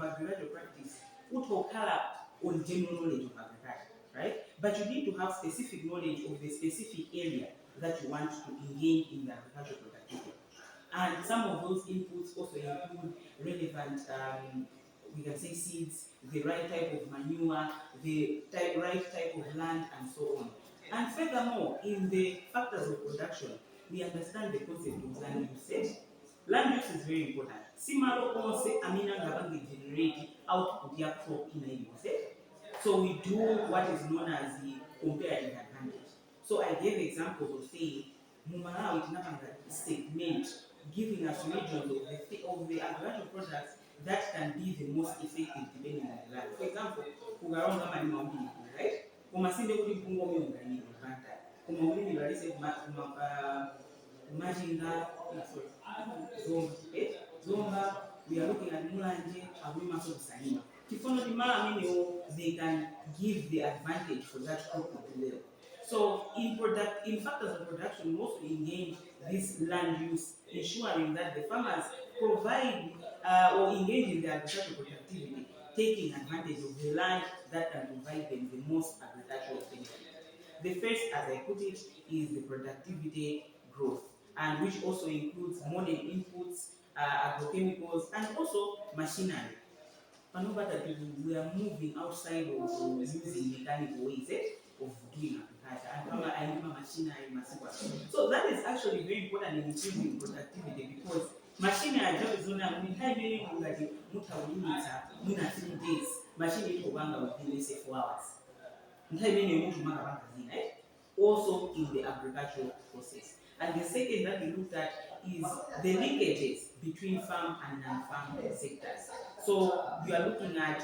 agricultural practice utokhala on general knowledge of agriculture, right? But you need to have specific knowledge of the specific area that you want to engage in the agricultural productivity. And some of those inputs also include relevant, we can say seeds, the right type of manure, the right type of land, and so on. And furthermore, in the factors of production, we understand the concept of land use. Land use is very important. Simalo onse amina ngabange generate output ya crop in a. So we do what is known as the comparative advantage. So I gave examples of saying Mumalawi tinapanga segment, giving us regions of the agricultural products that can be the most effective depending on the land. For example, kugaronga mali mawili, right? Kumasinde kuli mpungo myonga ni rwanda. Kumawili balise kumajinga, Zomba, Zomba, we are looking at Mulanje, Abima Salima. Tifono Dimala Minio, they can give the advantage for that crop material. So in factors of production, we also engage this land use, ensuring that the farmers provide or engage in the agricultural productivity, taking advantage of the land that can provide them the most agricultural benefit. The first, as I put it, is the productivity growth, and which also includes modern inputs, agrochemicals, and also machinery. We are moving outside of using mechanical ways of doing agriculture and machinery. So that is actually very important in improving productivity because machinery is not only muna 3 days, machine within let's say 4 hours. Also in the agricultural process. And the second that we looked at is the linkages between farm and non-farm sectors. So we are looking at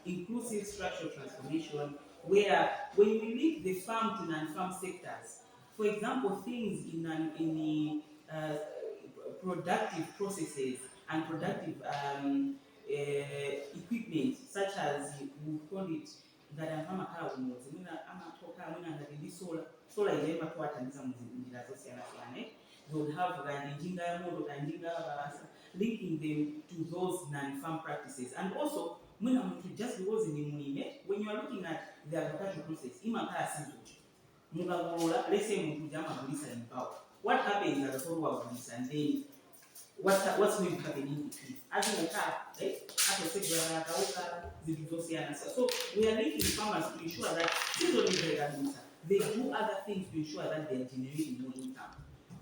inclusive structural transformation, where when we link the farm to non-farm sectors, for example, things in the productive processes and productive equipment, such as we call it ngarama kala umuzi muna amatoka muna ngati sola ile matwatandiza muzindira zosiyana siyana. They will have njinga ya moto njinga ya balasa, linking them to those non-farm practices. And also muna muntu just because ni mulime, when you are looking at the agricultural process imakala sinzo mukagolola, let's say muntu jama bulisa in power, what happens at the follow up bulisa, and then what's going to happen in between? As in the car, so we are making farmers to ensure that they do other things to ensure that they are generating more income.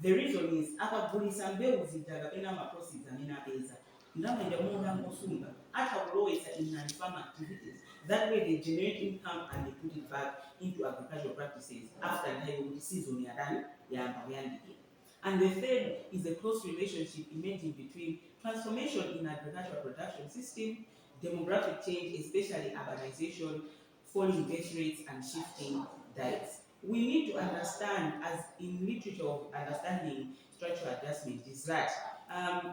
The reason is aka bulisa mbeu zitagapena maprosi zamina pesa. Ndama njamunga ngosunga ata ulowesa in non-farm activities. That way they generate income and they put it back into agricultural practices after the season ya done ya mbayandi. And the third is a close relationship emerging between transformation in agricultural production system, demographic change, especially urbanization, falling birth rates, and shifting diets. We need to understand, as in literature of understanding structural adjustment, is that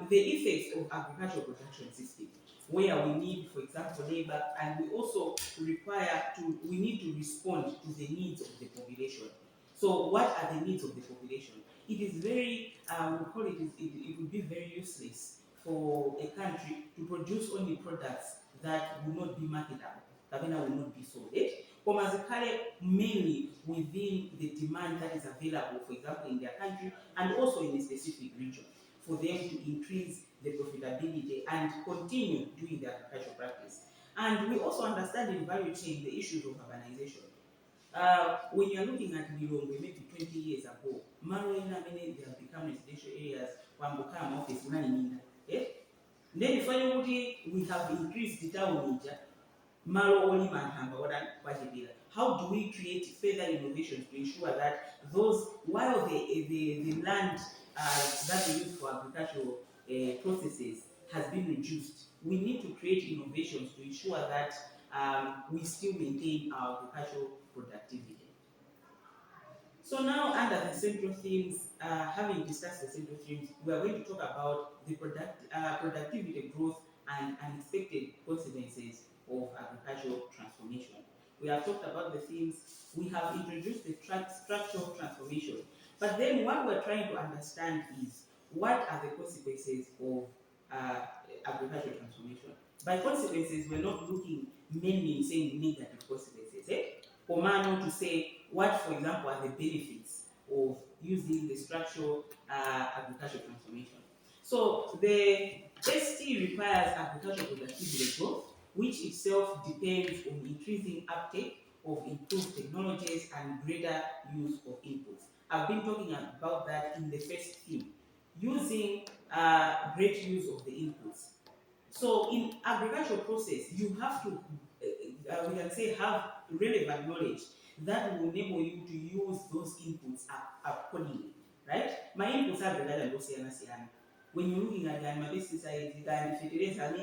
the effects of agricultural production system, where we need, for example, labor, and we also we need to respond to the needs of the population. So what are the needs of the population? It is very, it would be very useless for a country to produce only products that will not be marketable, that will not be sold. Mainly within the demand that is available, for example, in their country and also in a specific region, for them to increase the profitability and continue doing their agricultural practice. And we also understand in value chain the issues of urbanization. When you're looking at Lilongwe, maybe 20 years ago, Marina, they have become residential areas, Wambukama office, Unani. Then finally, we have increased the town. Malo only manhamba how do we create further innovations to ensure that those, while the land that we use for agricultural processes has been reduced. We need to create innovations to ensure that we still maintain our agricultural productivity. So now, under the central themes, having discussed the central themes, we are going to talk about the productivity growth and unexpected consequences of agricultural transformation. We have talked about the themes, we have introduced the structural transformation, but then what we're trying to understand is what are the consequences of agricultural transformation. By consequences, we're not looking mainly in saying negative consequences, or man to say what, for example, are the benefits of using the structural agricultural transformation. So the ST requires agricultural productivity growth, which itself depends on increasing uptake of improved technologies and greater use of inputs. I've been talking about that in the first theme, using great use of the inputs. So in agricultural process, you have to, we can say, have relevant knowledge that will enable you to use those inputs accordingly, right? My inputs are relevant to Siana. When you're looking at the animal pesticides, the fertilizer,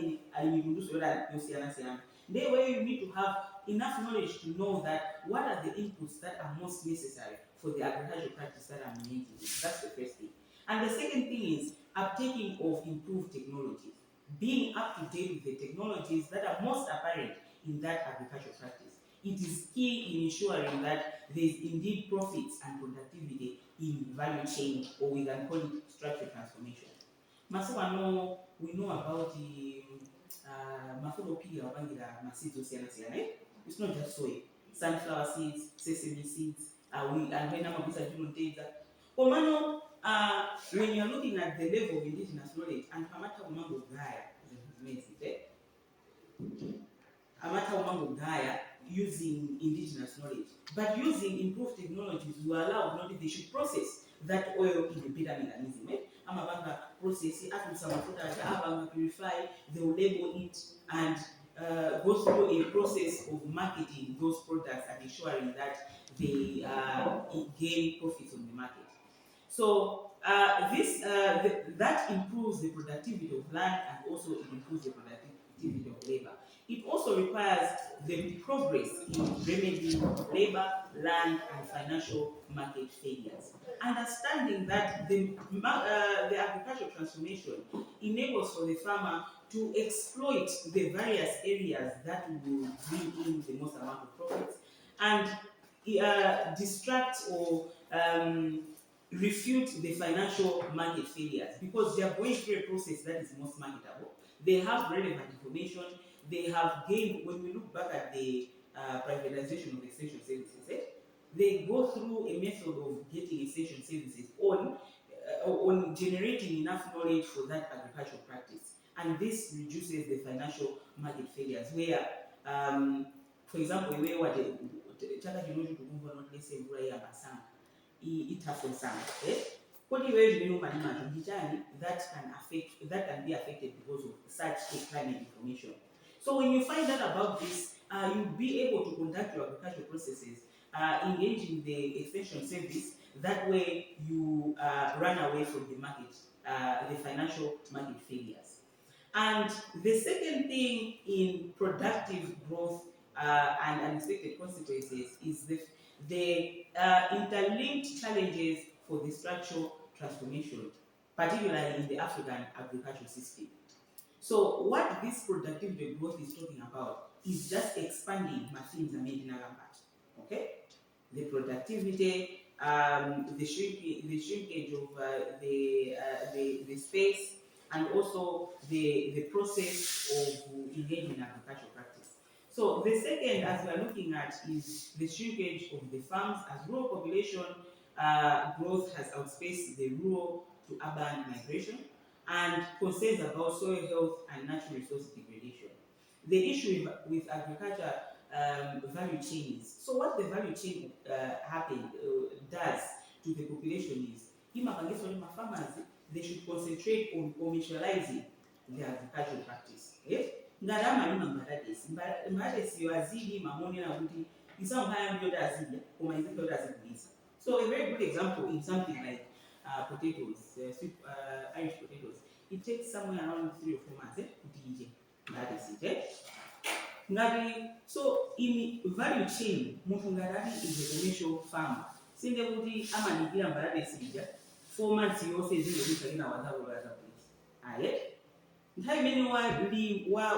the way you need to have enough knowledge to know that what are the inputs that are most necessary for the agricultural practice that I'm engaging in. That's the first thing. And the second thing is uptaking of improved technologies, being up to date with the technologies that are most apparent in that agricultural practice. It is key in ensuring that there is indeed profits and productivity in value chain, or we can call it structural transformation. Maso we know about the mafulo pia wabangira seeds osiana siana. It's not just soy, sunflower seeds, sesame seeds, we and when I'm doing that. Omano, when you're looking at the level of indigenous knowledge, and Hamata Umango Gaia, Amata Umango Gaia using indigenous knowledge, but using improved technologies will allow not they should process that oil in a better mechanism. Amabanga process it, after some water, purify, they will label it and go through a process of marketing those products and ensuring that they gain profits on the market. So that improves the productivity of land, and also it improves the productivity of labor. It also requires the progress in remedying labor, land, and financial market failures. Understanding that the agricultural transformation enables for the farmer to exploit the various areas that will bring in the most amount of profits, and distract or refute the financial market failures, because they are going through a process that is most marketable. They have relevant information. They have gained, when we look back at the privatization of extension services, they go through a method of getting extension services on generating enough knowledge for that agricultural practice. And this reduces the financial market failures, where, for example, where what chaka chinocho tukumva not less mvura yabasanga itafo sana, what you that can be affected because of such a climate information. So when you find out about this, you'll be able to conduct your agricultural processes, engage in the extension service. That way you run away from the market, the financial market failures. And the second thing in productive growth and unexpected consequences is the interlinked challenges for the structural transformation, particularly in the African agricultural system. So what this productivity growth is talking about is just expanding machines and making okay? The productivity, the shrinkage of the space, and also the process of engaging in agricultural practice. So the second, as we are looking at, is the shrinkage of the farms as rural population growth has outpaced the rural to urban migration, and concerns about soil health and natural resource degradation. The issue with agriculture value chains. So what the value chain does to the population is, farmers, they should concentrate on commercializing their agricultural practice. Ngarama lima mbaradesi wazidi mamoni na kuti isahaya myoda azidi kuma izikoda azidi. So a very good example in something like potatoes, sweet Irish potatoes, it takes somewhere around 3 or 4 months kuti ije. That is it. Ngati so in value chain munthu ngati ali is a commercial farmer sinde kuti amadikira mbalame sija 4 months yonse zingokutsalira wazakulaza kuti aye nthawi imene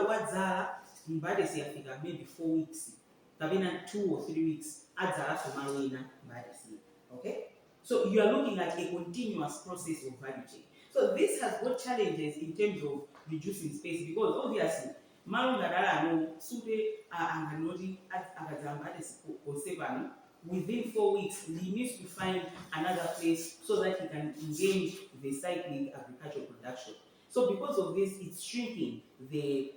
wadzala mbale siyafika maybe 4 weeks kapena 2 or 3 weeks adzalaso malo ena mbale siya. Okay, so you are looking at a continuous process of value chain. So this has got challenges in terms of reducing space because obviously malo ngadala ano sute anganoti akadzamba ati within 4 weeks he needs to find another place so that he can engage the cyclic agricultural production. So because of this, it's shrinking the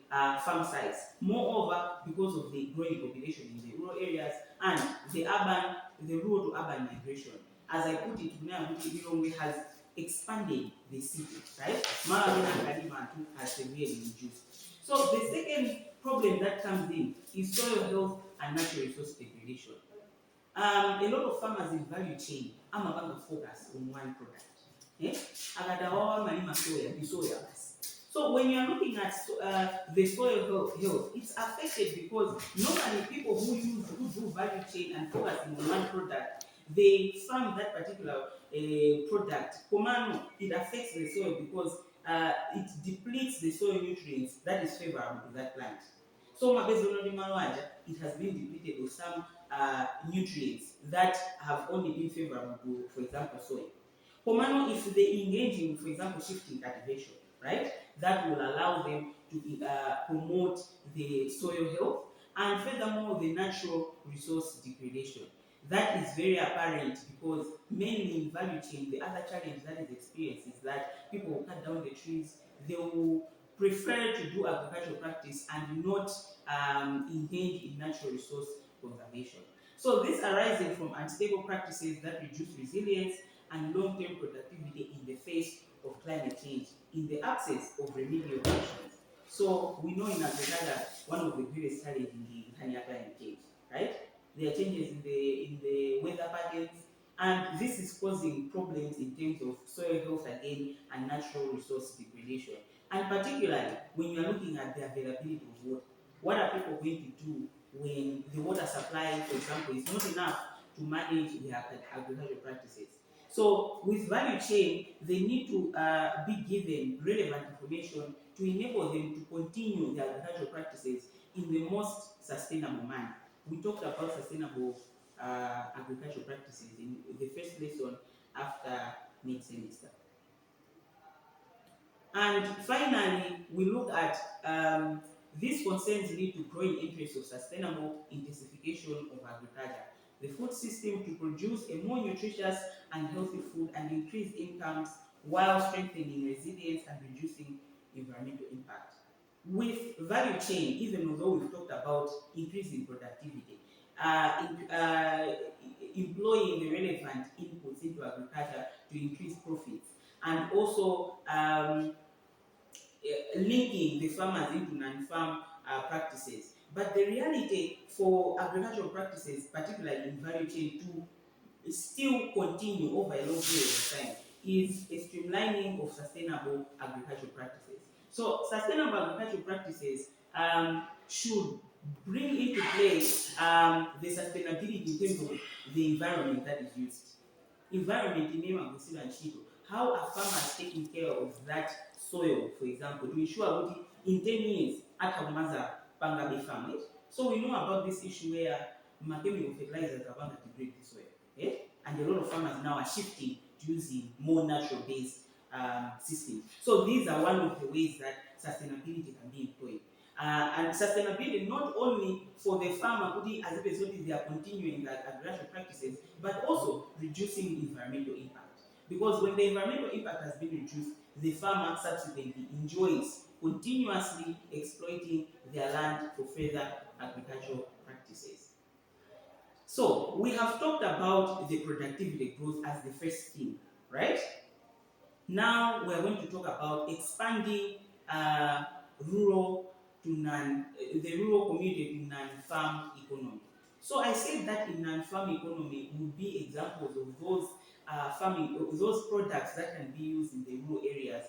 farm size. Moreover, because of the growing population in the rural areas and the rural to urban migration. As I put it, Lilongwe has expanded the city, right? Marawina has severely reduced. So the second problem that comes in is soil health and natural resource degradation. A lot of farmers in value chain are going to focus on one product. So when you are looking at the soil health, it's affected because normally people who do value chain and focusing on one product, they farm that particular product. It affects the soil because it depletes the soil nutrients that is favorable to that plant. So it has been depleted with some nutrients that have only been favorable to, for example, soil. If they engage in, for example, shifting cultivation, right, that will allow them to promote the soil health and furthermore the natural resource degradation. That is very apparent because mainly in value chain, the other challenge that is experienced is that people will cut down the trees, they will prefer to do agricultural practice and not engage in natural resource conservation. So this arises from unstable practices that reduce resilience and long-term productivity in the face of climate change, in the absence of remedial actions. So we know in agriculture, one of the greatest challenges in the climate change, right? There are changes in the weather patterns, and this is causing problems in terms of soil health again and natural resource degradation. And particularly when you are looking at the availability of water, what are people going to do when the water supply, for example, is not enough to manage their agricultural practices? So with value chain, they need to be given relevant information to enable them to continue their agricultural practices in the most sustainable manner. We talked about sustainable agricultural practices in the first lesson after mid-semester. And finally, we look at these concerns lead to growing interest of sustainable intensification of agriculture, the food system to produce a more nutritious and healthy food and increase incomes while strengthening resilience and reducing environmental impact. With value chain, even although we've talked about increasing productivity, employing the relevant inputs into agriculture to increase profits, and also linking the farmers into non-farm practices. But the reality for agricultural practices, particularly in value chain, to still continue over a long period of time is a streamlining of sustainable agricultural practices. So sustainable agricultural practices should bring into play the sustainability in terms of the environment that is used. Environment in name and how are farmers taking care of that soil, for example, to ensure that in 10 years at Maza Bangabe farmers. So we know about this issue where chemical fertilizers are going to degrade the soil. Okay? And a lot of farmers now are shifting to using more natural based systems. So these are one of the ways that sustainability can be employed. And sustainability not only for the farmer as a result they are continuing their agricultural practices, but also reducing environmental impact. Because when the environmental impact has been reduced, the farmer subsequently enjoys continuously exploiting their land for further agricultural practices. So we have talked about the productivity growth as the first theme, right? Now we're going to talk about expanding rural to the rural community to non-farm economy. So I said that in non-farm economy would be examples of those farming, those products that can be used in the rural areas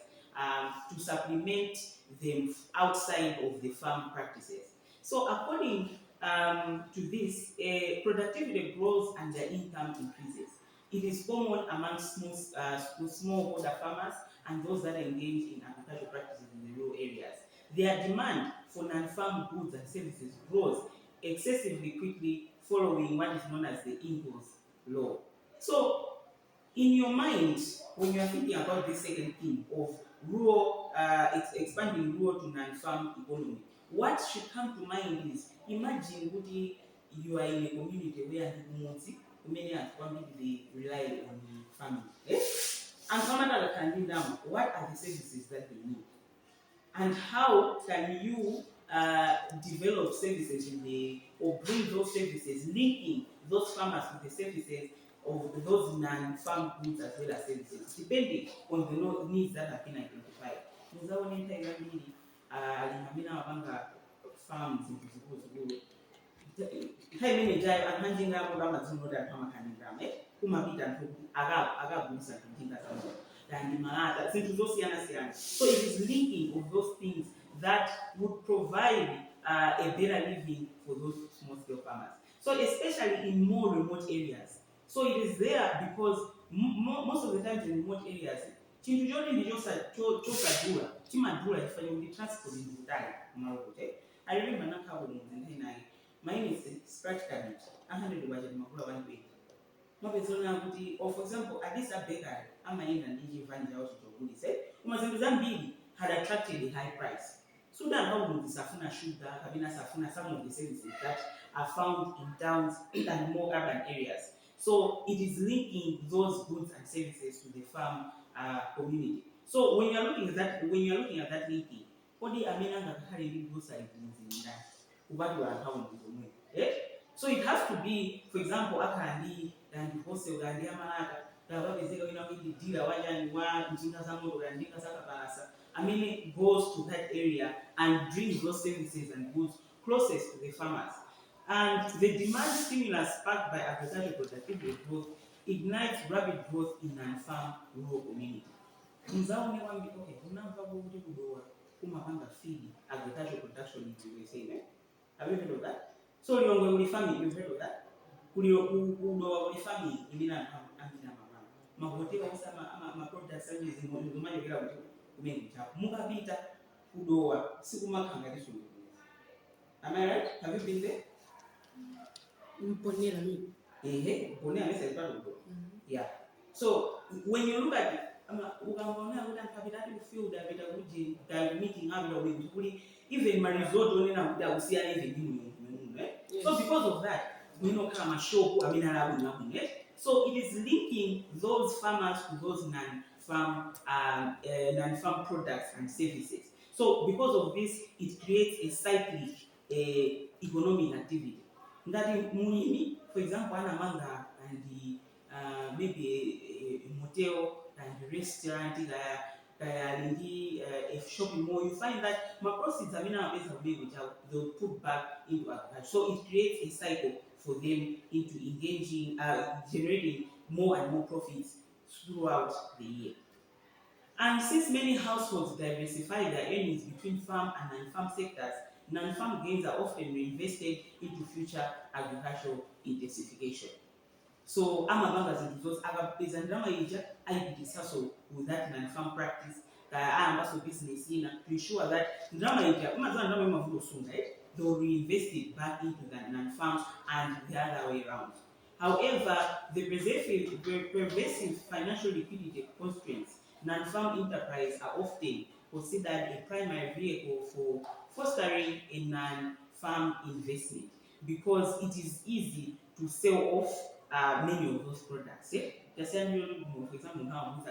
to supplement them outside of the farm practices. So according to this, productivity grows and their income increases. It is common among smallholder farmers and those that engage in agricultural practices in the rural areas. Their demand for non-farm goods and services grows excessively quickly following what is known as the Ingles law. So in your mind, when you are thinking about this second theme of rural, expanding rural to non-farm economy, what should come to mind is imagine you are in a community where many are they rely on farming. Eh? And Kamada can do now, what are the services that they need? And how can you develop services or bring those services, linking those farmers with the services of those non-farm goods as well as services, depending on the needs that have been identified. Muzaona ntaiga mbili alingamina wabanga farms zikuzikulu nthawi imeneyi ankhanjinga abo amadzino oti anthu amakhaningama kumapita anthu akagulisa nthinga zawo and malata zinthu zosiyana-siyana. So it is linking of those things that would provide a better living for those small-scale farmers. So especially in more remote areas. So it is there because most of the times in remote areas, chinthu choti ndi chosadula chimadula chifanya kuti transport ndi kutali kumalokote. I remember nakhawo munthu naye mainisi practically 100 wacha makula 120. Mapezona kuti, or for example, Addis Ababa amayenda ndi chivani chawo chichogulise koma zinthu zambiri had attracted a high price. Sudan haumuntu safuna sugar kabina safuna some of the services that are found in towns and more urban areas. So it is linking those goods and services to the farm community. So when you are looking at that linking, kodi amena ngakhale ndi grocery muzinda kubadwa haumuntu zomwe. So it has to be, for example, akandi and wholesale and yamalaka ngababezeka wina kuti dealer wajani wa njinga za moto and njinga za kabalasa. I mean, it goes to that area and brings those services and goods closest to the farmers. And the demand stimulus sparked by agricultural productivity growth ignites rapid growth in non-farm rural community. Mzaone wangi okay, unamva kuti kudowa kumapanga feed agricultural production in the USA. Have you heard of that? So Liyongwe uli farming, you've heard of that? Kudowa uli farming imina amina mama. Mahotela usama products services ngomanye kila kuti kumeni chapo. Mukapita kudowa sikumakhanga lisulu. Am I right? Have you been there? Mponera mi. Mponera mesa is part of it. Yeah. So when you look at it, ukaona kuti ankapitati kufield apita kuti meeting abira with kuti even my resort onena kuti akusiyana even ndi mulungu. So because of that, we know kama shop amina labu nabu. So it is linking those farmers to those non-farm products and services. So because of this, it creates a cyclic economic activity. That mulimi, for example, anamanga and maybe a motel and a restaurant, a shopping mall, you find that my proceeds are they'll put back into agriculture. So it creates a cycle for them into engaging, generating more and more profits throughout the year. And since many households diversify their earnings between farm and non-farm sectors, non-farm gains are often reinvested into future agricultural intensification. So amabanga zintu zose akapeza ndalama ija ayipitisa so with that non-farm practice ambaso business ina to ensure that ndalama ija umazana ndalama imavuto sunga they will reinvest it back into the non-farm and the other way around. However, the pervasive financial liquidity constraints non-farm enterprise are often considered a primary vehicle for fostering a non-farm investment because it is easy to sell off many of those products. For example, now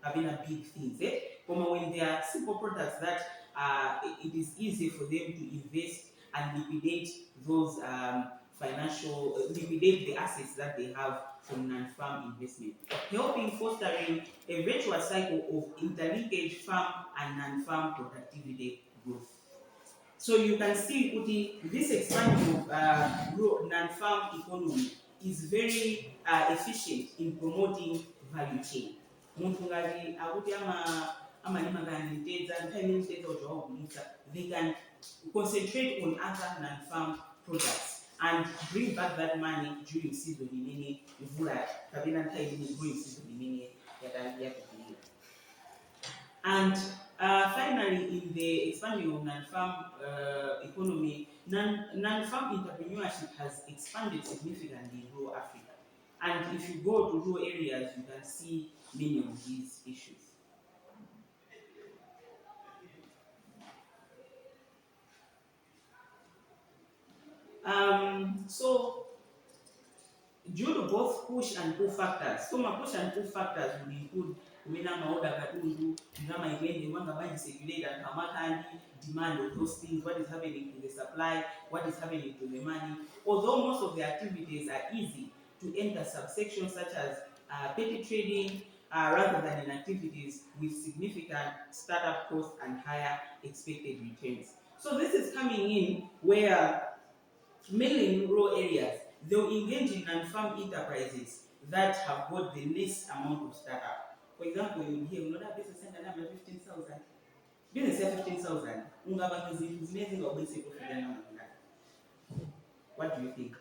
having a big things. But when they are simple products that it is easy for them to invest and liquidate those liquidate the assets that they have from non-farm investment, helping fostering a virtuous cycle of interlinkage farm and non-farm productivity growth. So you can see this expansion of non-farm economy is very efficient in promoting value chain. Muntu ngati akuti they can concentrate on other non-farm products and bring back that money during season imene mvula kapena nthawi imene growing season imene yakupita. And finally, in the expanding of non-farm economy, non-farm entrepreneurship has expanded significantly in rural Africa. And if you go to rural areas, you can see many of these issues. So, due to both push and pull factors, so my push and pull factors will include maorder katundu, circulate and kamakandi, demand of those things, what is happening to the supply, what is happening to the money. Although most of the activities are easy to enter subsections such as petty trading, rather than in activities with significant startup costs and higher expected returns. So this is coming in where mainly in rural areas, they will engage in non-farm enterprises that have got the least amount of startup. For example, you hear another business center number 15,000. Business at 15,000. What do you think?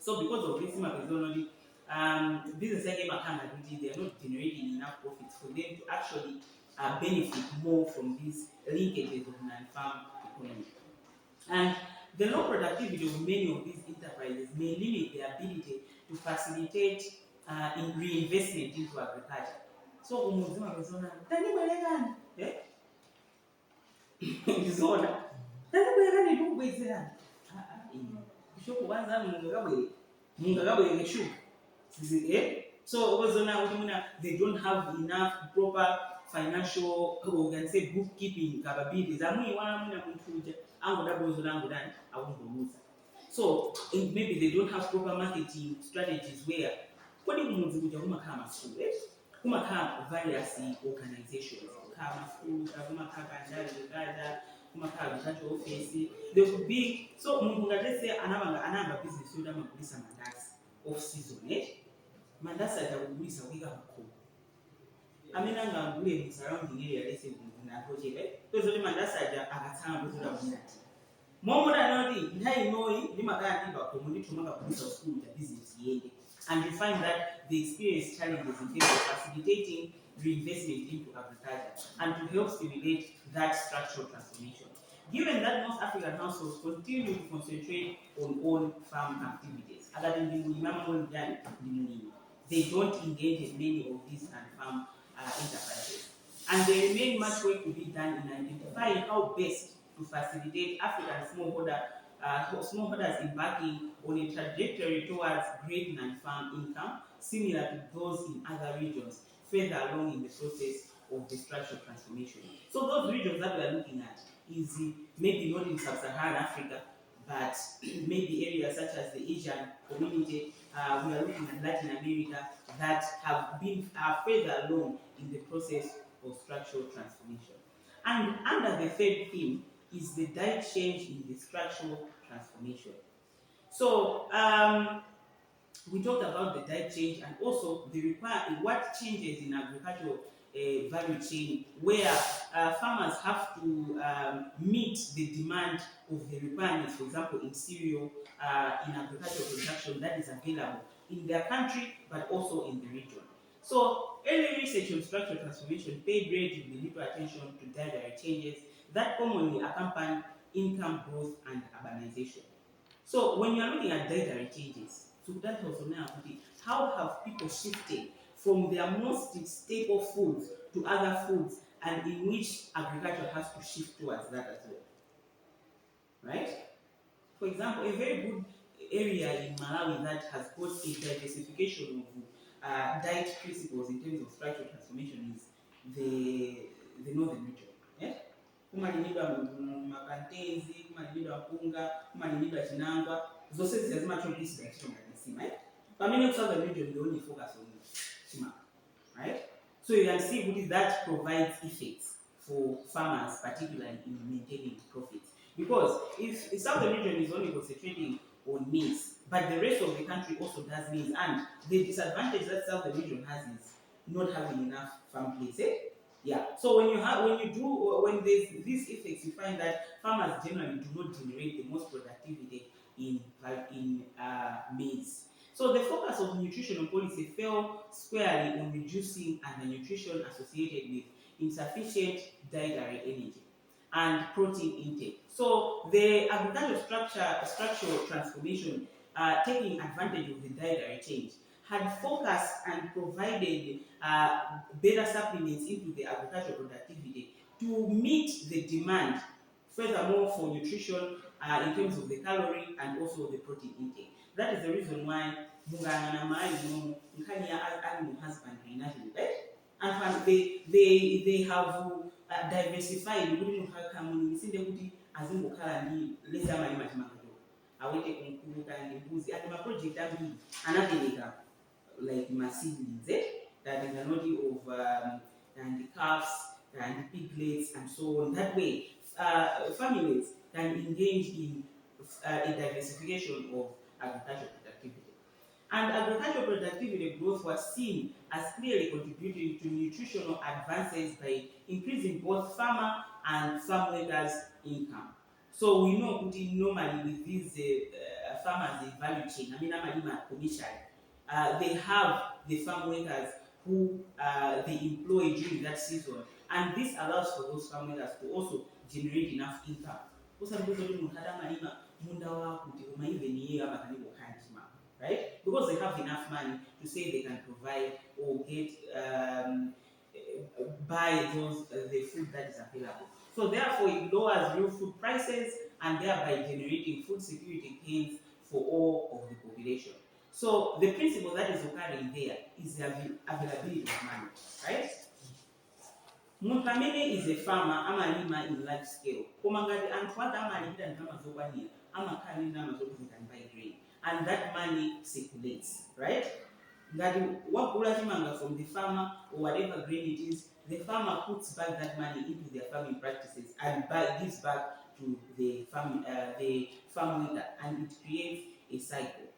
So because of this methodology, business like they are not generating enough profits for them to actually benefit more from these linkages of non-farm economy. And the low productivity of many of these enterprises may limit their ability to facilitate in reinvestment into agriculture. So umuzima bezona tani mwelekani izona tani mwelekani tukubwezera kisho kubanza mungagabwe ngeshu so they don't have enough proper financial, or can say bookkeeping capabilities. So maybe they don't have proper marketing strategies where various organizations, they could be so let's say another business off season, mandasi atakugulisa kuika mkopo. Amina ngangule mu surrounding area lese na project. Tozo ni mandasi aja akatanga tozo da bunati. Momo da nodi ndai noi ni magana ndiba community tumanga kubisa school ya business yende. And you find that they experience challenges in terms of facilitating reinvestment into agriculture and to help stimulate that structural transformation. Given that most African households continue to concentrate on own farm activities, they don't engage in many of these non-farm enterprises. And there remains much work to be done in identifying how best to facilitate African smallholders embarking on a trajectory towards great non-farm income, similar to those in other regions, further along in the process of the structural transformation. So those regions that we are looking at is maybe not in sub-Saharan Africa, but maybe areas such as the Asian community. We are looking at Latin America that have been further along in the process of structural transformation. And under the third theme is the direct change in the structural transformation. So we talked about the direct change and also the what changes in agricultural value chain where farmers have to meet the demand of the requirements, for example, in cereal, in agricultural production that is available in their country, but also in the region. So early research on structural transformation paid relatively little attention to dietary changes that commonly accompany income growth and urbanization. So when you are looking at dietary changes, so that also now, how have people shifted from their most staple foods to other foods, and in which agriculture has to shift towards that as well, right? For example, a very good area in Malawi that has got a diversification of diet principles in terms of structural transformation is the northern region. Yeah? Kumalimidwa makantenzi, kumalimidwa mpunga, kumalimidwa chinangwa, zose zilazima this direction ngasima, right? But many of southern region they only focus on chima, right? So you can see what that provides effects for farmers, particularly in maintaining profits. Because if southern region is only concentrating on maize, but the rest of the country also does maize. And the disadvantage that Southern region has is not having enough farm place. Yeah. So when there's these effects, you find that farmers generally do not generate the most productivity in maize. So the focus of nutritional policy fell squarely on reducing undernutrition associated with insufficient dietary energy and protein intake. So the agricultural structural transformation, taking advantage of the dietary change, had focused and provided better supplements into the agricultural productivity to meet the demand, furthermore for nutrition in terms of the calorie and also the protein intake. That is the reason why mungana mali nkani ya animal husbandry naturally, right? And they have diversified kuti mukakamuni isinde kuti azingokhala ndi lesa malima chimakado awete kunkuluka ndi mbuzi ati maproject ambiri anapereka like seedlings that is a nodi of and the calves and the piglets and so on. That way families can engage in a diversification of agricultural productivity. And agricultural productivity growth was seen as clearly contributing to nutritional advances by increasing both farmer and farm workers' income. So we know that normally with these farmers in value chain, I mean, they have the farm workers who they employ during that season, and this allows for those farm workers to also generate enough income. Right? Because they have enough money to say they can provide or get buy those the food that is available. So therefore, it lowers real food prices and thereby generating food security gains for all of the population. So the principle that is occurring there is the availability of money, right? Munkamene is a farmer, amalima in large scale. Komangati antwata amalipita ndama zokwanira, amakali ndama zokuti can buy grain. And that money circulates, right? That wakula chimanga from the farmer or whatever grain it is, the farmer puts back that money into their farming practices and gives back to the farm worker, and it creates a cycle.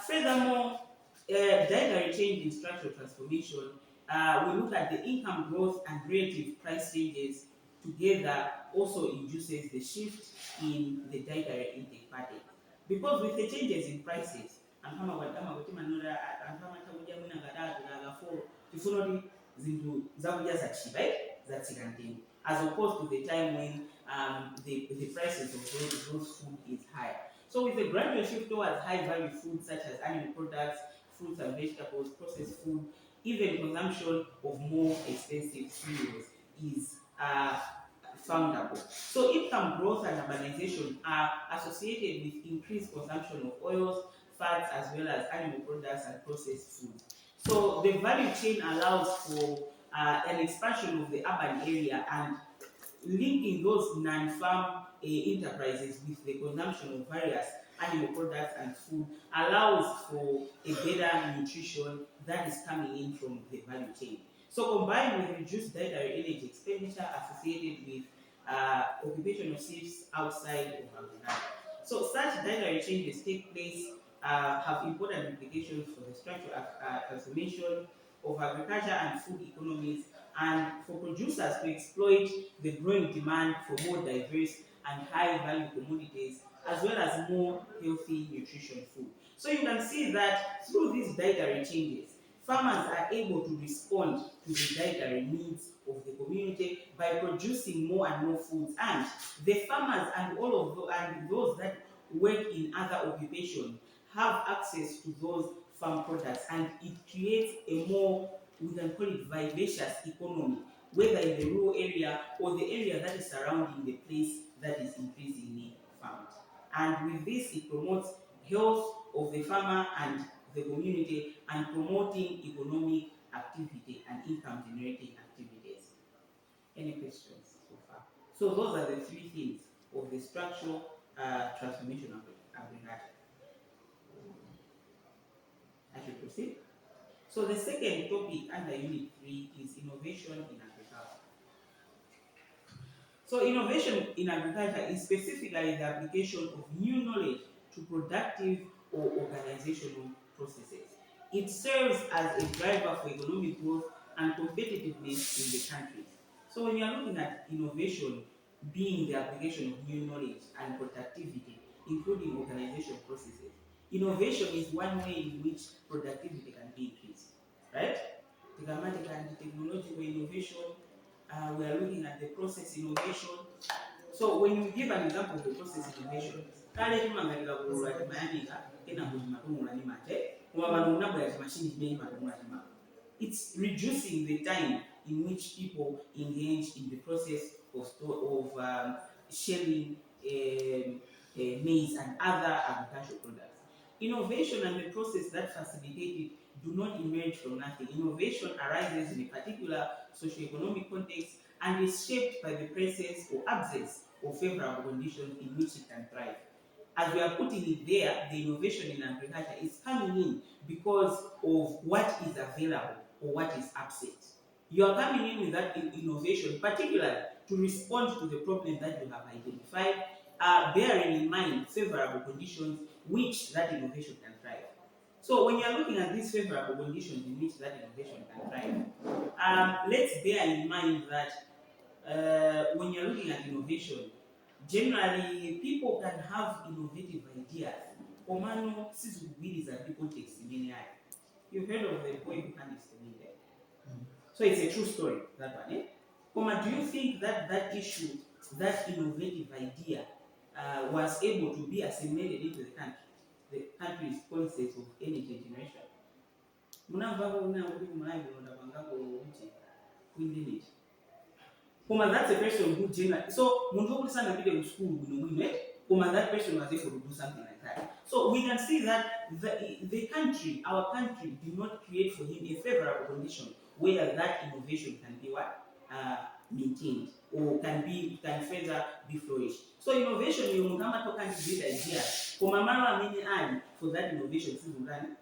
Furthermore, dietary change in structural transformation, we look at the income growth and relative price changes together also induces the shift in the dietary intake pattern. Because with the changes in prices, as opposed to the time when the prices of those food is high. So with a gradual shift towards high value foods such as animal products, fruits and vegetables, processed food, even consumption of more expensive cereals is foundable. So income growth and urbanization are associated with increased consumption of oils, fats, as well as animal products and processed food. So the value chain allows for an expansion of the urban area and linking those non-farm enterprises with the consumption of various animal products and food allows for a better nutrition that is coming in from the value chain. So combined with reduced dietary energy expenditure associated with occupation of shifts outside of agriculture. So such dietary changes take place, have important implications for the structural transformation of agriculture and food economies, and for producers to exploit the growing demand for more diverse and high value commodities, as well as more healthy nutrition food. So you can see that through these dietary changes, farmers are able to respond to the dietary needs of the community by producing more and more foods, and the farmers and all of those that work in other occupations have access to those farm products, and it creates a more, we can call it vivacious economy, whether in the rural area or the area that is surrounding the place that is increasingly farmed. And with this, it promotes health of the farmer and the community, and promoting economic activity and income generating activities. Any questions so far? So those are the three things of the structural transformation of agriculture. I should proceed. So the second topic under Unit 3 is innovation in agriculture. So innovation in agriculture is specifically the application of new knowledge to productive or organizational processes. It serves as a driver for economic growth and competitiveness in the country. So when you are looking at innovation being the application of new knowledge and productivity, including organization processes, innovation is one way in which productivity can be increased, right? Technological and technological innovation, we are looking at the process innovation. So when you give an example of the process innovation, kale tumangalira kulula timayanika kena kulima tumula ni mate kuba bano unabula machine meyi matumula tima. It's reducing the time in which people engage in the process of shelling maize and other agricultural products. Innovation and the process that facilitate it do not emerge from nothing. Innovation arises in a particular socio-economic context and is shaped by the presence or absence of favorable conditions in which it can thrive. As we are putting it there, the innovation in agriculture is coming in because of what is available or what is absent. You are coming in with that innovation, particularly to respond to the problem that you have identified, bearing in mind favorable conditions which that innovation can thrive. So when you are looking at these favorable conditions in which that innovation can thrive, let's bear in mind that when you're looking at innovation, generally people can have innovative ideas. Omano sizubiri za context in You've heard of the boy who can estimate there. So it's a true story, that one. Do you think that that issue, that innovative idea, was able to be assimilated into the country's policies of energy generation? That's a person who generally, so that person was able to do something like that. So we can see that the country, our country, did not create for him a favorable condition where that innovation can be maintained or can further be flourished. So innovation is not to great ideas. For that innovation to be done.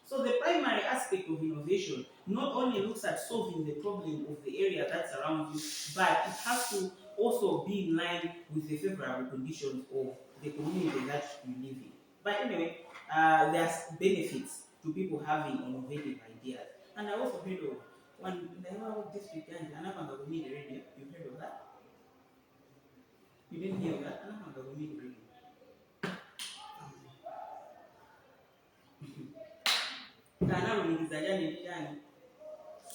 So the primary aspect of innovation not only looks at solving the problem of the area that's around you, but it has to also be in line with the favorable conditions of the community that you live in. But anyway, there's benefits to people having innovative ideas. And I also heard of one district and another radio. You heard of that? You didn't hear of that? Another radio. And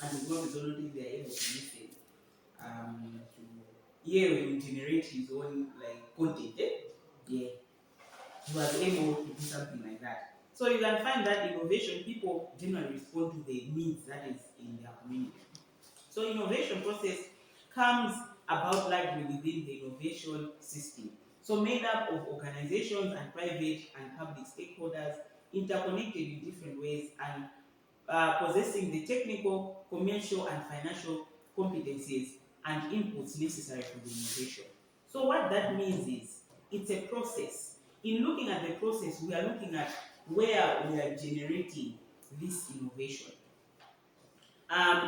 as long as already they are able to listen will generate his own content. Yeah, he was able to do something like that. So you can find that innovation, people generally respond to the needs that is in their community. So innovation process comes about largely within the innovation system. So made up of organizations and private and public stakeholders interconnected in different ways and possessing the technical, commercial, and financial competencies and inputs necessary for the innovation. So what that means is, it's a process. In looking at the process, we are looking at where we are generating this innovation.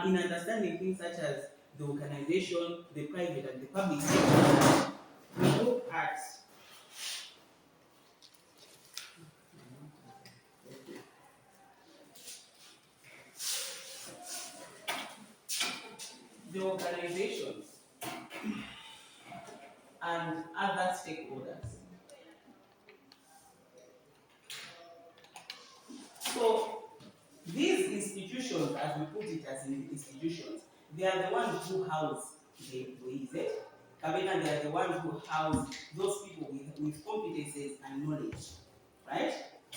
In understanding things such as the organization, the private, and the public sector, we look at the organizations and other stakeholders. So these institutions, as we put it as institutions, they are the ones who house the employees. They are the ones who house those people with competencies and knowledge. Right?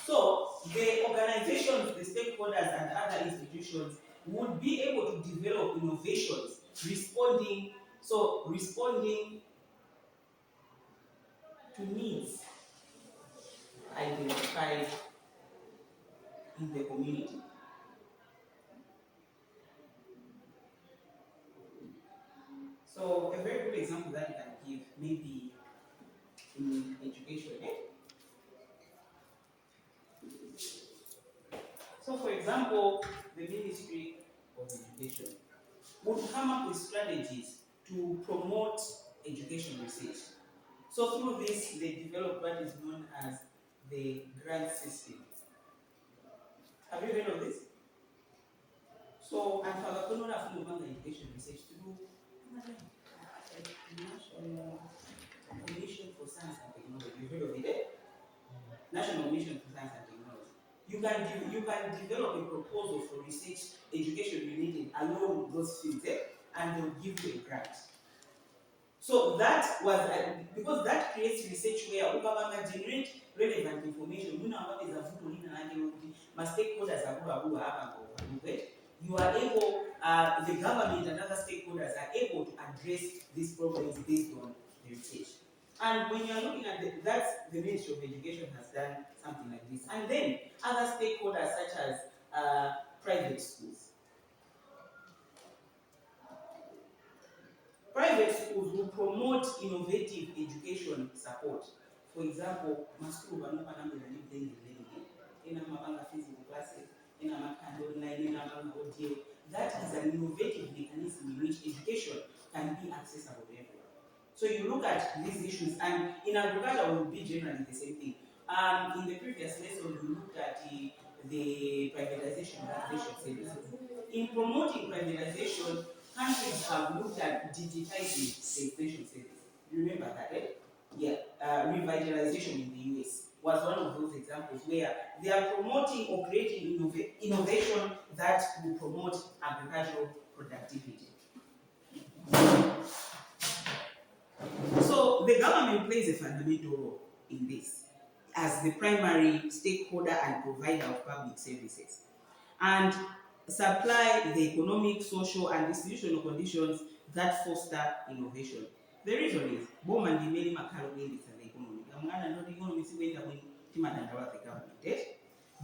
So the organizations, the stakeholders, and other institutions would be able to develop innovations responding to needs identified in the community. So a very good example that I can give maybe in education. So for example, the Ministry of Education would come up with strategies to promote education research. So through this, they developed what is known as the grant system. Have you heard of this? So, and Fagakono Funumanga Education Research through National Commission for Science and Technology. You heard of it? Eh? National Mission for Science and Technology. You can develop a proposal for research education related along those fields, and they'll give you a grant. So that was because that creates research where ukabanga generate relevant information. My stakeholders you are able, the government and other stakeholders are able to address these problems based on the research. And when you are looking at that's the Ministry of Education has done something like this. And then other stakeholders such as private schools. Private schools will promote innovative education support. For example, Masuru in a physical classes, in a online, in a audio. That is an innovative mechanism in which education can be accessible to everyone. So you look at these issues, and in agriculture will be generally the same thing. In the previous lesson, we looked at the privatization of education services. In promoting privatization, countries have looked at digitizing the education service. Remember that, eh? Yeah, revitalization in the US was one of those examples where they are promoting or creating innovation that will promote agricultural productivity. So the government plays a fundamental role in this as the primary stakeholder and provider of public services, and supply the economic, social, and institutional conditions that foster innovation. The reason is,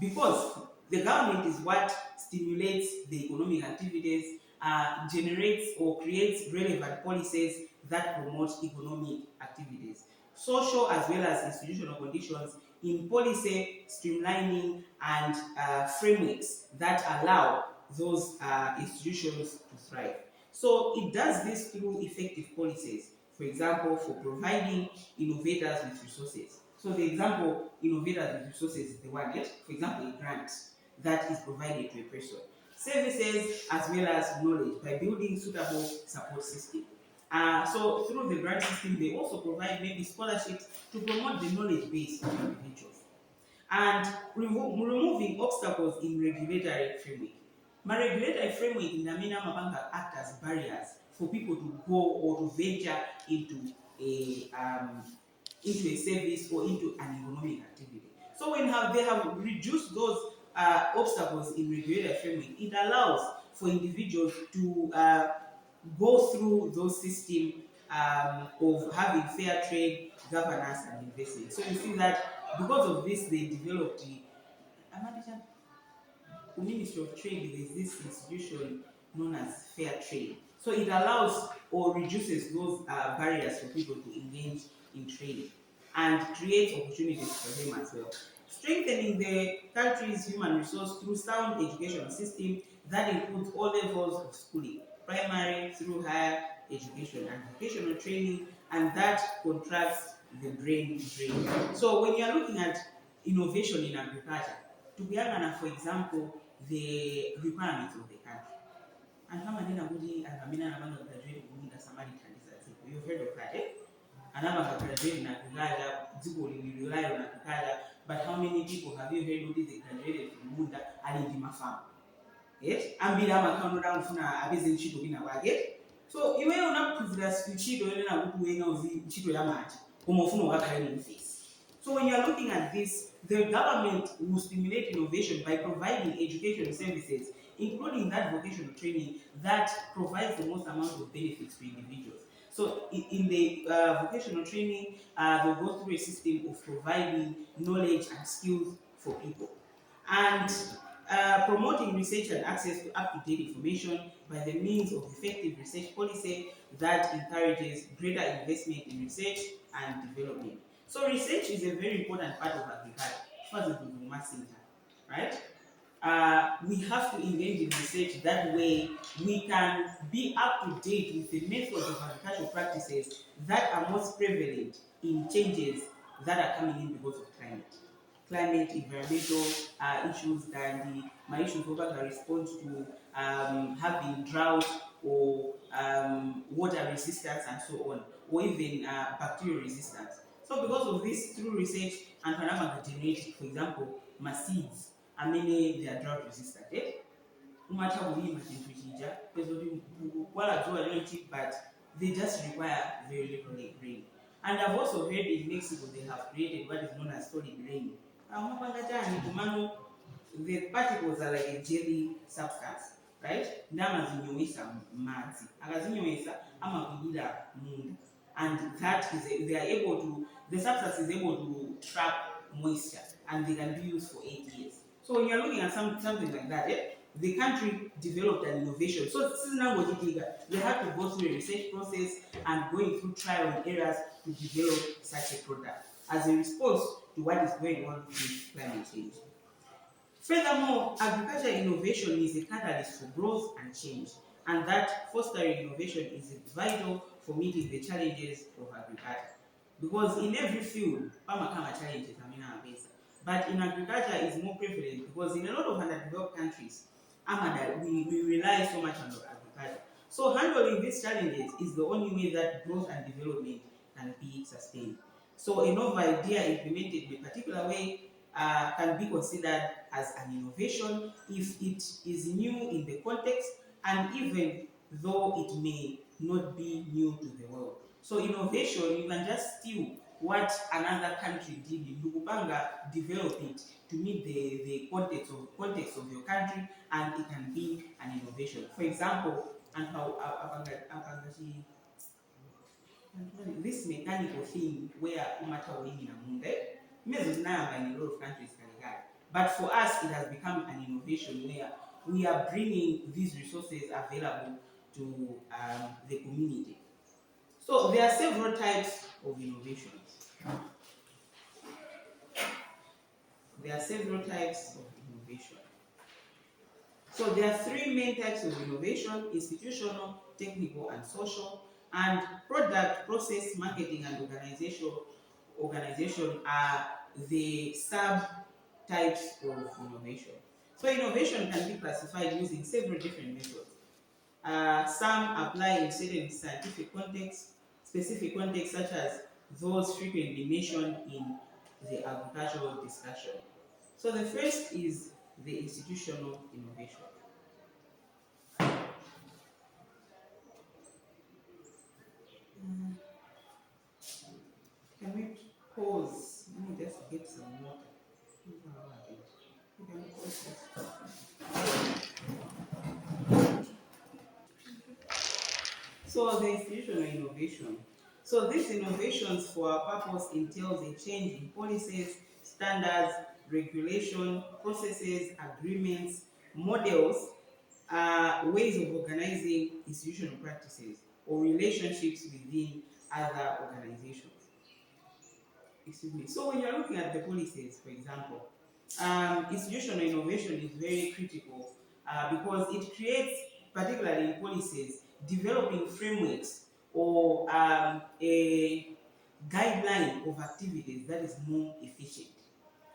because the government is what stimulates the economic activities, generates or creates relevant policies that promote economic activities, social as well as institutional conditions in policy streamlining and frameworks that allow those institutions to thrive. So it does this through effective policies, for example, for providing innovators with resources. So the example, innovators with resources is the one, yes? For example, a grant that is provided to a person. Services as well as knowledge by building suitable support systems. So through the grant system, they also provide maybe scholarships to promote the knowledge base of individuals. And removing obstacles in regulatory framework. My regulatory framework in Namina Mabanga act as barriers for people to go or to venture into a service or into an economic activity. So when they have reduced those obstacles in regulatory framework, it allows for individuals to go through those systems of having fair trade, governance, and investment. So you see that because of this, they developed the Ministry of Trade. There is this institution known as Fair Trade. So it allows or reduces those barriers for people to engage in trade and creates opportunities for them as well. Strengthening the country's human resource through sound education system that includes all levels of schooling, primary through higher education and vocational training, and that contracts the brain drain. So when you are looking at innovation in agriculture, to be honest, for example, the requirements of the country. And how many graduate you've heard of that, eh? And I'm graduate in agriculture, rely on agriculture, but how many people have you heard who is graduated from Munda and in farm? Yes? And be a business chito in our get. So you will not put the chito in a good way of the chito yamaj, whom face. So when you are looking at this, the government will stimulate innovation by providing education services, including that vocational training that provides the most amount of benefits to individuals. So in the vocational training, they'll go through a system of providing knowledge and skills for people. And promoting research and access to up-to-date information by the means of effective research policy that encourages greater investment in research and development. So research is a very important part of agriculture, first of all, center, right? we have to engage in research. That way, we can be up to date with the methods of agricultural practices that are most prevalent in changes that are coming in because of climate, environmental issues, and my issues over the response to having drought or water resistance and so on, or even bacterial resistance. So because of this, through research and Panama generate, for example, my seeds, I mean they are drought resistant. Umacha kulima chintu chija kwezo wala jua lilo but they just require very little rain. And I've also heard in Mexico they have created what is known as solid rain. The particles are like a jelly substance, right? Ndama zinyoisa madzi. Akazinyoisa amakwidira munda. And that is they are able to, the substance is able to trap moisture and they can be used for 8 years. So when you're looking at something like that, the country developed an innovation. So this is now what they had to go through a research process and going through trial and errors to develop such a product as a response to what is going on with climate change. Furthermore, agricultural innovation is a catalyst for growth and change, and that fostering innovation is vital for meeting the challenges of agriculture. Because in every field, farmer come challenges, but in agriculture it's more prevalent because in a lot of underdeveloped countries, we rely so much on agriculture. So handling these challenges is the only way that growth and development can be sustained. So a novel idea implemented in a particular way can be considered as an innovation if it is new in the context and even though it may not be new to the world. So innovation, you can just steal what another country did in Lukubanga, develop it to meet the context of your country, and it can be an innovation. For example, and how this mechanical thing where umata wingi na munde means now in a lot of countries can get. But for us, it has become an innovation where we are bringing these resources available to the community. So there are several types of innovations. There are several types of innovation. So there are three main types of innovation: institutional, technical, and social. And product, process, marketing, and organization are the sub-types of innovation. So innovation can be classified using several different methods. Some apply in certain scientific contexts, specific contexts such as those frequently mentioned in the agricultural discussion. So the first is the institutional innovation. Can we pause? Let me just get some water. You can pause this. So the institutional innovation. So these innovations for our purpose entails a change in policies, standards, regulation, processes, agreements, models, ways of organizing institutional practices or relationships within other organizations. Excuse me. So when you're looking at the policies, for example, institutional innovation is very critical because it creates, particularly in policies, developing frameworks or a guideline of activities that is more efficient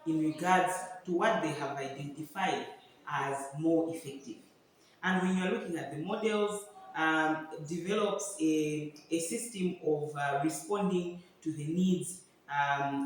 in regards to what they have identified as more effective. And when you're looking at the models, develops a system of responding to the needs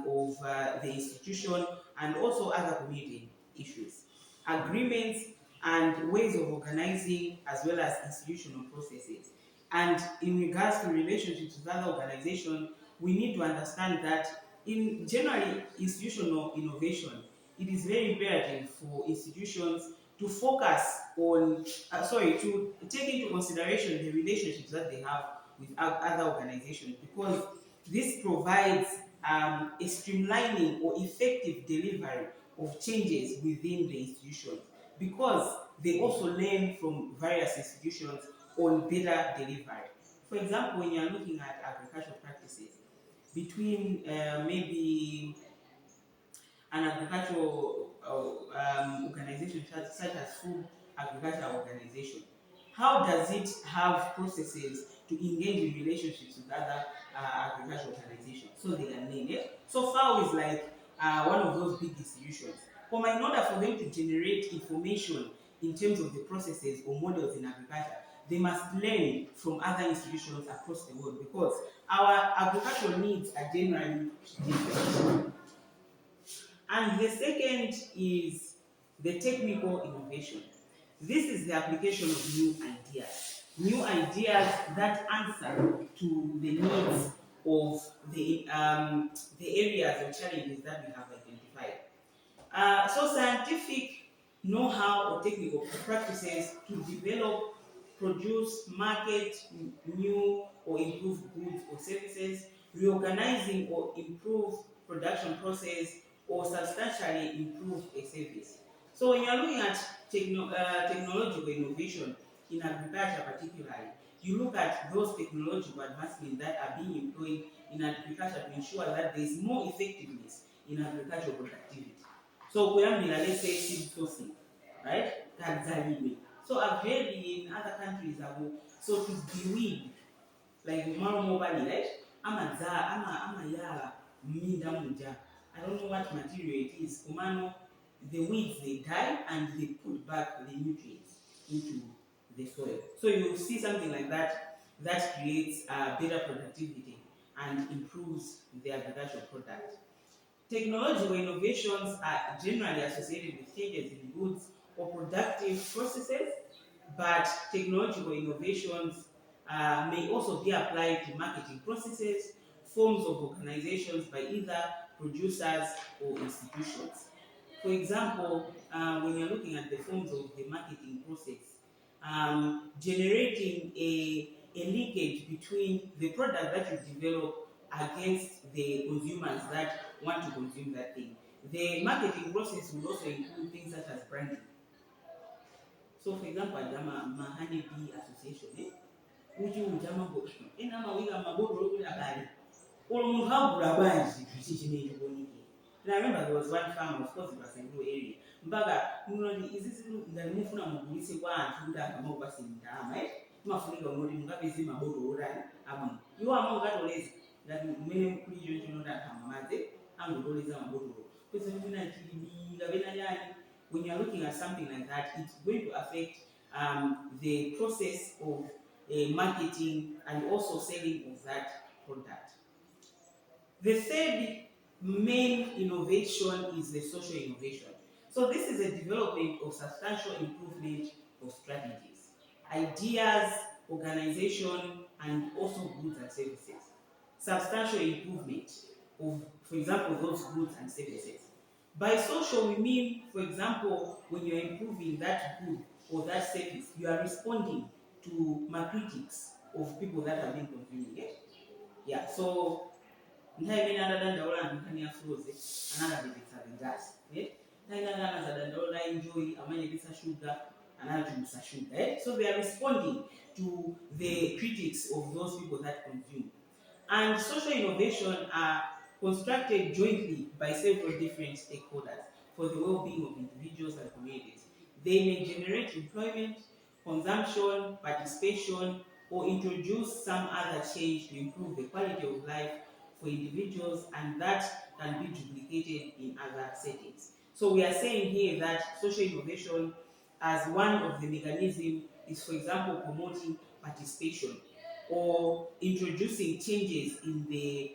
of the institution and also other community issues. Agreements and ways of organizing as well as institutional processes. And in regards to relationships with other organizations, we need to understand that in generally institutional innovation, it is very imperative for institutions to focus on, to take into consideration the relationships that they have with other organizations, because this provides a streamlining or effective delivery of changes within the institutions, because they also learn from various institutions on better delivery. For example, when you're looking at agricultural practices, between maybe an agricultural organizations such as food agriculture organization. How does it have processes to engage in relationships with other agriculture organizations so they can learn it? So FAO is like one of those big institutions. In order for them to generate information in terms of the processes or models in agriculture, they must learn from other institutions across the world because our agricultural needs are generally different. And the second is the technical innovation. This is the application of new ideas that answer to the needs of the areas or challenges that we have identified. So scientific know-how or technical practices to develop, produce, market new or improve goods or services, reorganizing or improve production process, or substantially improve a service. So when you're looking at technological innovation in agriculture particularly, you look at those technological advancements that are being employed in agriculture to ensure that there is more effectiveness in agricultural productivity. So kuyambira, let's say seed sourcing, right? Kadzalime. So I've heard in other countries ago, so to deweed, like maro mobile, right? Ama yala minda muja. I don't know what material it is. Kumano, the weeds they die and they put back the nutrients into the soil. So you see something like that that creates better productivity and improves the agricultural product. Technological innovations are generally associated with changes in goods or productive processes, but technological innovations may also be applied to marketing processes, forms of organizations by either producers or institutions. For example, when you're looking at the forms of the marketing process, generating a linkage between the product that you develop against the consumers that want to consume that thing. The marketing process will also include things such as branding. So, for example, Mahani Bee Association, uji ujama go ina mawinga maboro kula bali. Ulu muhabura banji tuchichine yubonike. And I remember there was one farm, of course it was in a rural area. Mbaga, is this ngalifuna mugulise kwa antunda kama ubasi ndama mafunika ngoti mungapeze maboro orani amwe. Iwo amongatoleza ngati mmene kuli choncho nota amamadze angotoleza maboro. Kwese kuna chilimi ngabena yani. When you are looking at something like that, it's going to affect the process of marketing and also selling of that product. The third main innovation is the social innovation. So this is a development of substantial improvement of strategies, ideas, organization, and also goods and services. Substantial improvement of, for example, those goods and services. By social, we mean, for example, when you're improving that good or that service, you are responding to critics of people that have been consuming it. Yeah, so so they are responding to the critics of those people that consume. And social innovation are constructed jointly by several different stakeholders for the well-being of individuals and communities. They may generate employment, consumption, participation, or introduce some other change to improve the quality of life for individuals, and that can be duplicated in other settings. So we are saying here that social innovation as one of the mechanisms is, for example, promoting participation or introducing changes in the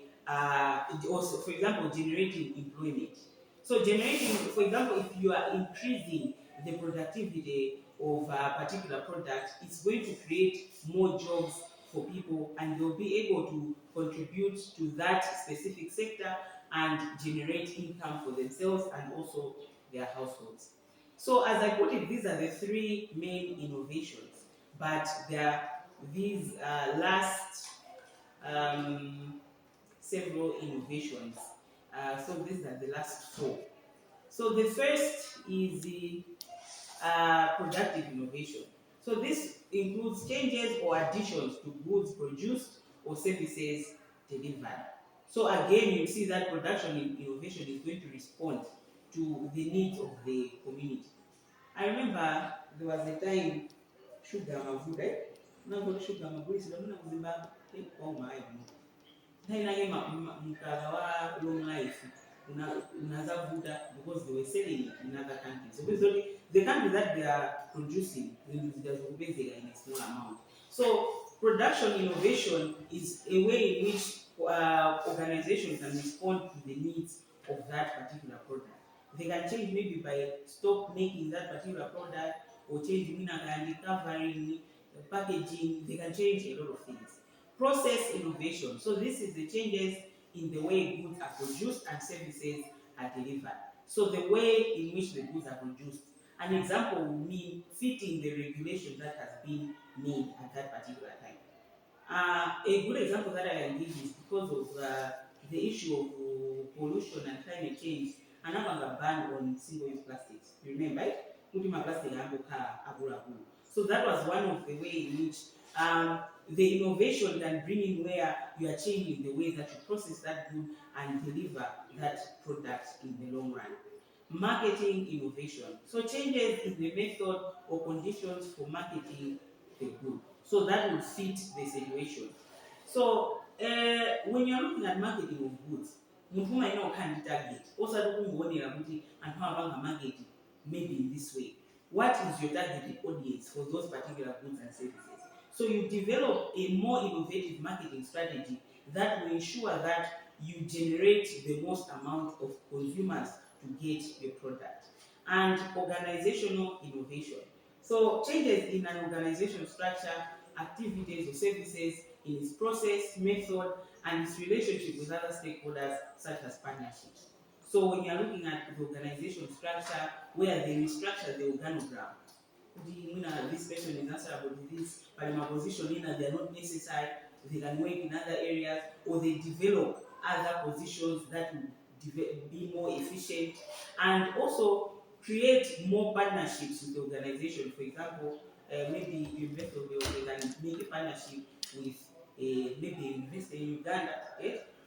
also, for example, generating employment. So generating, for example, if you are increasing the productivity of a particular product, it's going to create more jobs for people and they'll be able to contribute to that specific sector and generate income for themselves and also their households. So as I put it, these are the three main innovations, but there are these last several innovations. So these are the last four. So the first is the productive innovation. So this includes changes or additions to goods produced or services delivered. So again, you see that production innovation is going to respond to the needs of the community. I remember there was a time sugar mavuda, unavyo sugar mavuda sio mna kuzimbabwe kwa mai nainage mukaka wa long life unaza vuda because they were selling it in other countries. So basically, the country that they are producing zitazokubezeka in a small amount. So production innovation is a way in which organizations can respond to the needs of that particular product. They can change maybe by stop making that particular product or change covering, packaging. They can change a lot of things. Process innovation. So this is the changes in the way goods are produced and services are delivered. So the way in which the goods are produced. An example would mean fitting the regulation that has been made at that particular time. A good example that I can give is because of the issue of pollution and climate change, another ban on single-use plastics. Remember, plastic. So that was one of the ways in which the innovation can bring in where you are changing the way that you process that good and deliver that product in the long run. Marketing innovation. So changes in the method or conditions for marketing the good. So that will fit the situation. So when you're looking at marketing of goods, muntu might not can target. Also, and market maybe in this way. What is your targeted audience for those particular goods and services? So you develop a more innovative marketing strategy that will ensure that you generate the most amount of consumers to get your product. And organizational innovation. So changes in an organization structure, activities or services, in its process, method, and its relationship with other stakeholders such as partnerships. So when you're looking at the organization structure, where they restructure the organogram, this person is answerable to this, but in my position in they are not necessary, they can work in other areas, or they develop other positions that will be more efficient, and also create more partnerships with the organization. For example, maybe university can make a partnership with maybe a university in Uganda,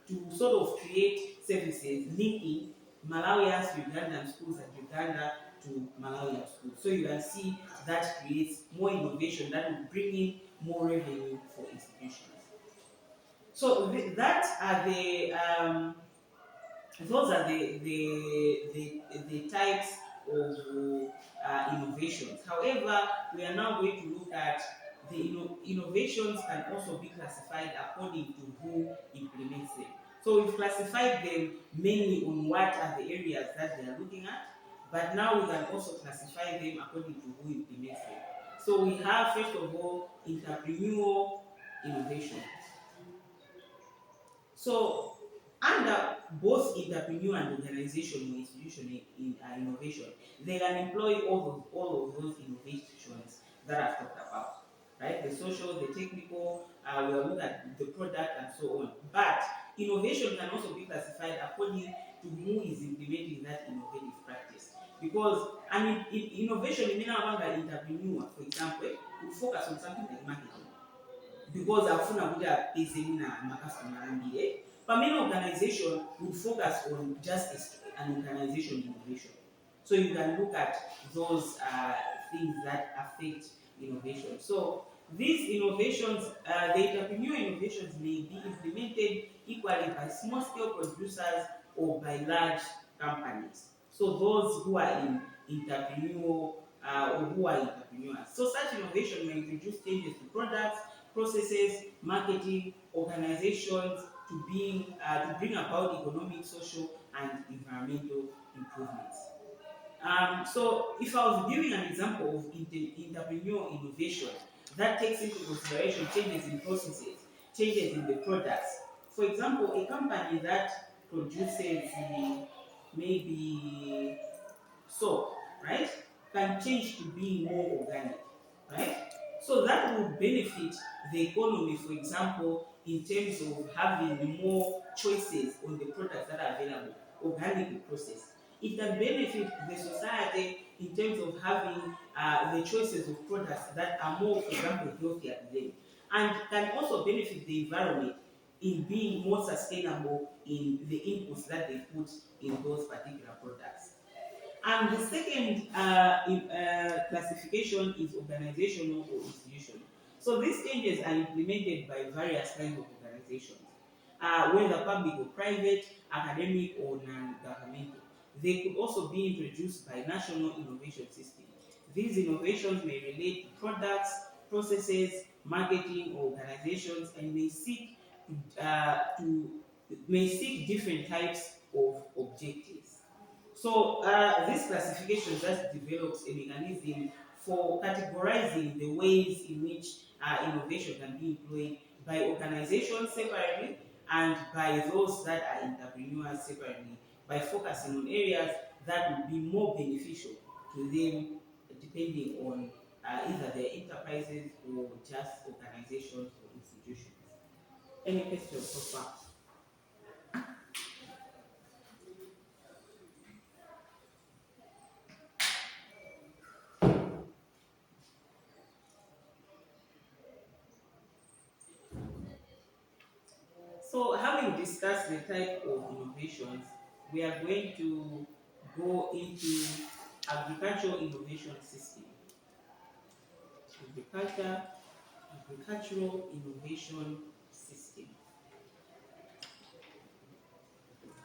to sort of create services linking Malawians to Ugandan schools and Uganda to Malawian schools. So you can see that creates more innovation that will bring in more revenue for institutions. So that are those are the types of innovations. However, we are now going to look at the innovations can also be classified according to who implements them. So we've classified them mainly on what are the areas that they are looking at, but now we can also classify them according to who implements them. So we have, first of all, entrepreneurial innovation. So under both entrepreneur and organization or institution innovation, they can employ all of those innovations that I've talked about, right? The social, the technical, we'll look at the product and so on. But innovation can also be classified according to who is implementing that innovative practice. Because innovation in entrepreneur, for example, would focus on something like marketing. Because afuna kuja pesa na makastoma ambie. But many organization would focus on just an organization innovation. So you can look at those things that affect innovation. So these innovations, the entrepreneur innovations may be implemented equally by small-scale producers or by large companies. So those who are in entrepreneur or who are entrepreneurs. So such innovation may introduce changes to products, processes, marketing, organizations to bring about economic, social, and environmental improvements. So if I was giving an example of entrepreneurial innovation that takes into consideration changes in processes, changes in the products. For example, a company that produces maybe soap, right, can change to being more organic, right? So that would benefit the economy, for example, in terms of having more choices on the products that are available, organically processed. It can benefit the society in terms of having the choices of products that are more, for example, healthier to them. And can also benefit the environment in being more sustainable in the inputs that they put in those particular products. And the second classification is organizational or institutional. So these changes are implemented by various kinds of organizations, whether public or private, academic or non-governmental. They could also be introduced by national innovation systems. These innovations may relate to products, processes, marketing, or organizations, and may seek different types of objectives. So this classification just develops a mechanism for categorizing the ways in which innovation can be employed by organizations separately and by those that are entrepreneurs separately, by focusing on areas that would be more beneficial to them depending on either their enterprises or just organizations or institutions. Any questions so far? So, having discussed the type of innovations, we are going to go into agricultural innovation system. Agriculture, agricultural innovation system.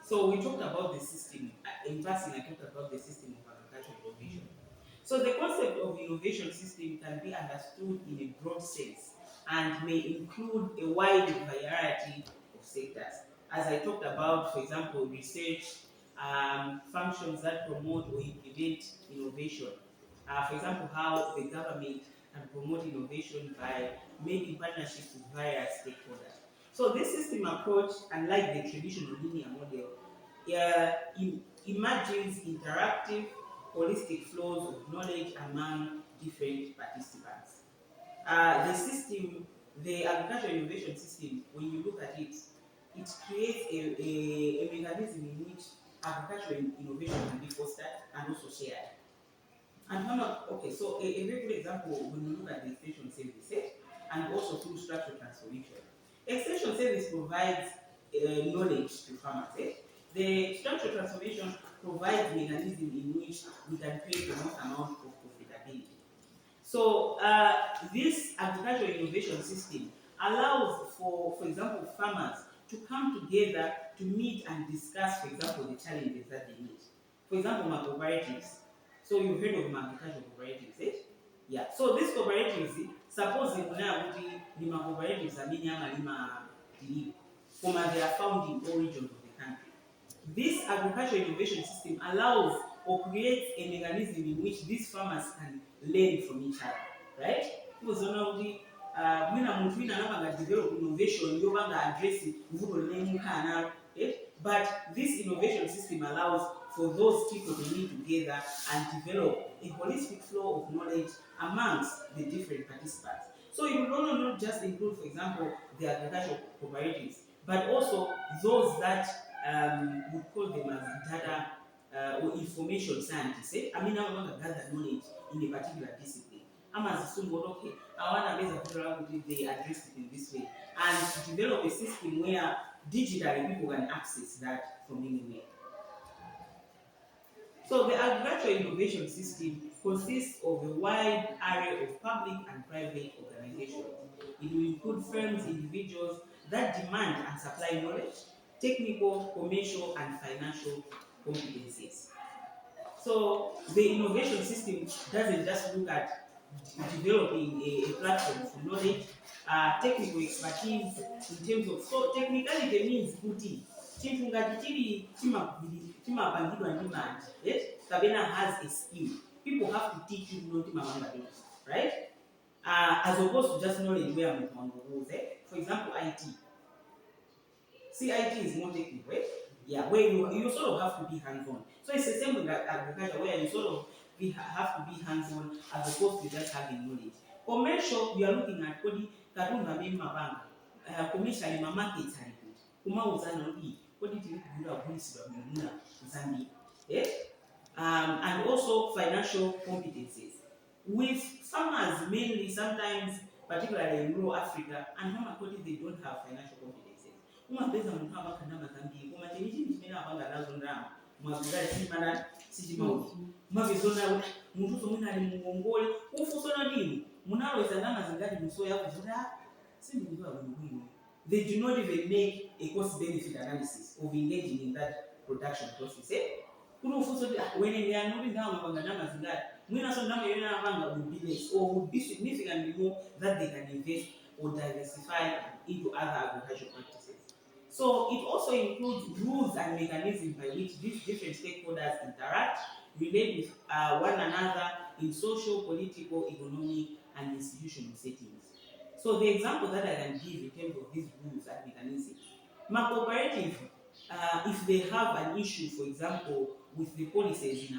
So we talked about the system. In passing, I talked about the system of agricultural innovation. So the concept of innovation system can be understood in a broad sense and may include a wide variety of sectors. As I talked about, for example, research, functions that promote or implement innovation. For example, how the government can promote innovation by making partnerships with various stakeholders. So this system approach, unlike the traditional linear model, imagines interactive, holistic flows of knowledge among different participants. The system, the agricultural innovation system, when you look at it, it creates a mechanism in which agricultural innovation can be fostered and also shared. And okay, so a very good example when you look at the extension service, and also through structural transformation. Extension service provides knowledge to farmers. The structural transformation provides mechanism in which we can create the most amount of profitability. So this agricultural innovation system allows for example, farmers to come together to meet and discuss, for example, the challenges that they meet. For example, my cooperatives. So you've heard of my agricultural cooperatives, eh? Yeah. So these cooperatives, suppose kuna kuti lima cooperatives amini ama lima tilipo, from they are found in all regions of the country. This agricultural innovation system allows or creates a mechanism in which these farmers can learn from each other, right? Because mwina muntu wina anapanga develop innovation yobanga address vuto lemuka, but this innovation system allows for those people to meet together and develop a holistic flow of knowledge amongst the different participants. So you will not just include, for example, the agricultural cooperatives, but also those that we call them as data or information scientists. I mean, I'm going to gather knowledge in a particular discipline. I'm as a okay, I want to base they address it in this way and develop a system where digitally people can access that from anywhere. So the agricultural innovation system consists of a wide array of public and private organizations. It will include firms, individuals that demand and supply knowledge, technical, commercial, and financial competencies. So the innovation system doesn't just look at developing a platform for knowledge, technical expertise in terms of, so technicality means kuti chintu ngati chili chimapangidwa ndi manja, kapena has a skill, people have to teach you kuti mapanga chonchi, right? As opposed to just knowledge where muntu wangokuza. For example, IT. CIT is more technical, right? Yeah, where you sort of have to be hands-on. So it's the same with agriculture, where you sort of have to be hands-on as opposed to just having knowledge. Commercial, you are looking at kodi katunga mimi mapanga. Commercial ma markets are good. Kuma uzana udi kodi tili kugura bulisi ba muna Zambia. Yeah? And also financial competencies. With farmers mainly, sometimes, particularly in rural Africa, and Mama Kodi, they don't have financial competencies. Uma pesa muntu abakana mazambi, kuma chini chimena abanga nazo ndama. mwagala chimana sichimauti mavizona muntu somwe ali mungongole ufusono ndinu munalowesa ndama zingati musoya kuvuta sindikuziwa bwino. They do not even make a cost benefit analysis of engaging in that production process. Kuno ufuso when they are not down mapanga ndama zingati mwina so ndama yona mapanga would be less or would be significantly more that they can invest or diversify into other agricultural practices. So it also includes rules and mechanisms by which these different stakeholders interact, relate with one another in social, political, economic, and institutional settings. So the example that I can give in terms of these rules and mechanisms, my cooperative, if they have an issue, for example, with the policies in